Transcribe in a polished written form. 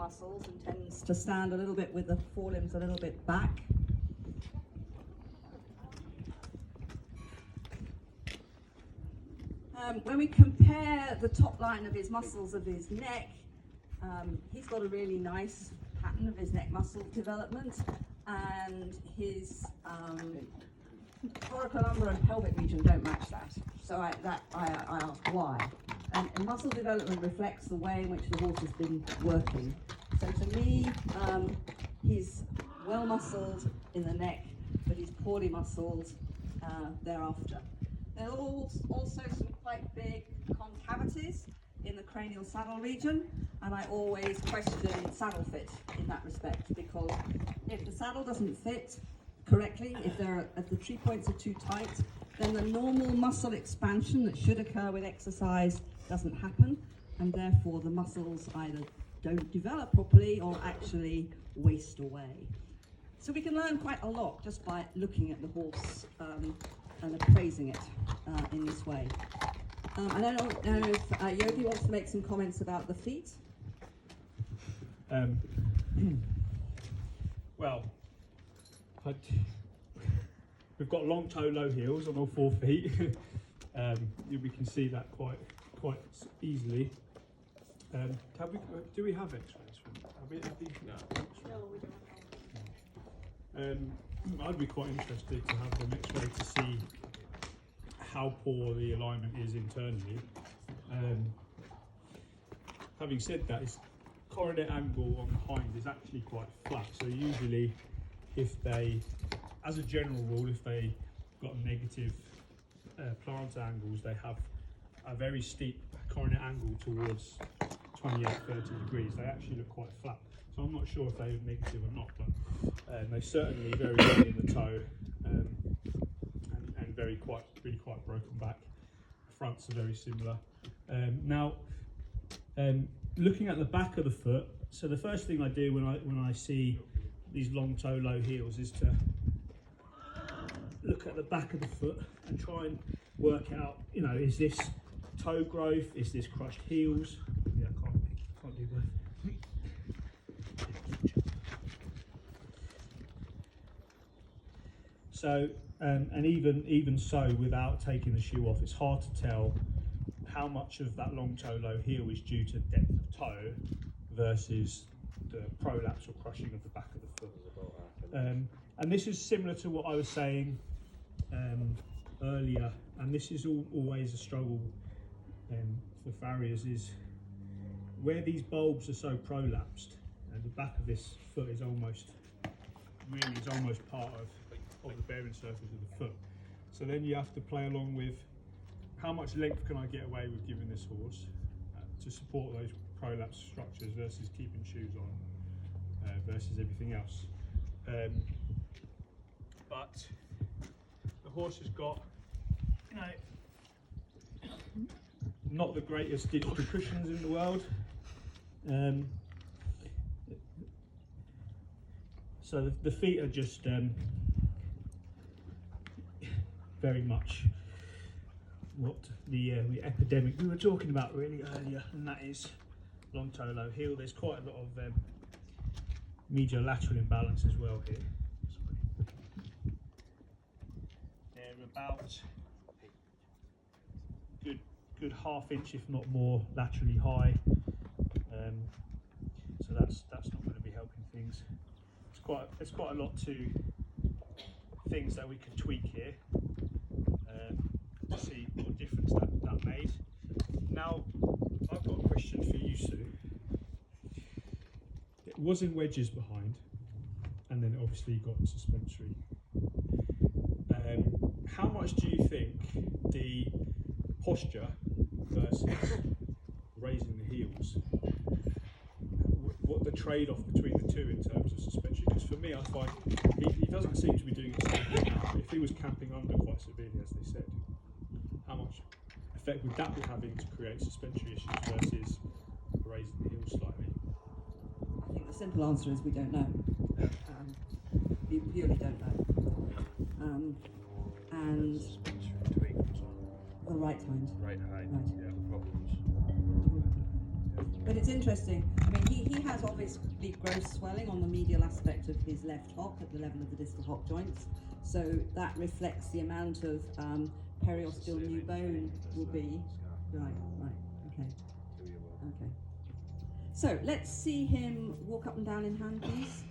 muscles and tends to stand a little bit with the forelimbs a little bit back. When we compare the top line of his muscles of his neck, he's got a really nice pattern of his neck muscle development, and his thoracolumbar and pelvic region don't match that. So I ask why. And muscle development reflects the way in which the horse has been working. So to me, he's well muscled in the neck, but he's poorly muscled thereafter. There are also some quite big concavities in the cranial saddle region, and I always question saddle fit in that respect, because if the saddle doesn't fit correctly, if the tree points are too tight, then the normal muscle expansion that should occur with exercise doesn't happen, and therefore the muscles either don't develop properly or actually waste away. So we can learn quite a lot just by looking at the horse and appraising it in this way. I don't know if Yogi wants to make some comments about the feet. Well, we've got long toe, low heels on all 4 feet. We can see that quite easily. Do we have X-rays from? Have we? No, we don't. I'd be quite interested to have them X-ray to see how poor the alignment is internally. Having said that, his coronet angle on the hind is actually quite flat. So usually, if they, as a general rule, if they got negative plantar angles, they have a very steep coronet angle towards 28-30 degrees. They actually look quite flat. So I'm not sure if they're negative or not, but they certainly very well in the toe, and really quite broken back. The fronts are very similar. Now, looking at the back of the foot, so the first thing I do when I see these long toe, low heels is to look at the back of the foot and try and work out, is this toe growth? Is this crushed heels? Yeah, I can't do both. So, and even so, without taking the shoe off, it's hard to tell how much of that long toe, low heel is due to depth of toe versus the prolapse or crushing of the back of the foot. And this is similar to what I was saying earlier, and this is always a struggle for farriers, is where these bulbs are so prolapsed, and the back of this foot is almost part of the bearing surface of the foot. So then you have to play along with how much length can I get away with giving this horse to support those prolapse structures versus keeping shoes on versus everything else. But the horse has got, not the greatest digital cushions in the world. So the feet are just very much what the epidemic we were talking about really earlier, and that is long toe, low heel. There's quite a lot of medial-lateral imbalance as well here. They're about good ½ inch, if not more, laterally high. So that's not going to be helping things. It's quite a lot to things that we could tweak here to see what difference that made. Now, I've got a question for you, Sue. It was in wedges behind, and then obviously you got the suspensory. How much do you think the posture versus raising the heels, what the trade-off between the two in terms of suspension? Because for me, I find he doesn't seem to be doing it so good now. But if he was camping under quite severely, as they said, how much effect would that be having to create suspensory issues versus raising the heels slightly? I think the simple answer is we don't know. We purely don't know. And the right hind. Right hind, Right. yeah, problems. But it's interesting. I mean, he has obviously gross swelling on the medial aspect of his left hock at the level of the distal hock joints. So that reflects the amount of periosteal new bone will be. Right, okay. Okay. So let's see him walk up and down in hand, please.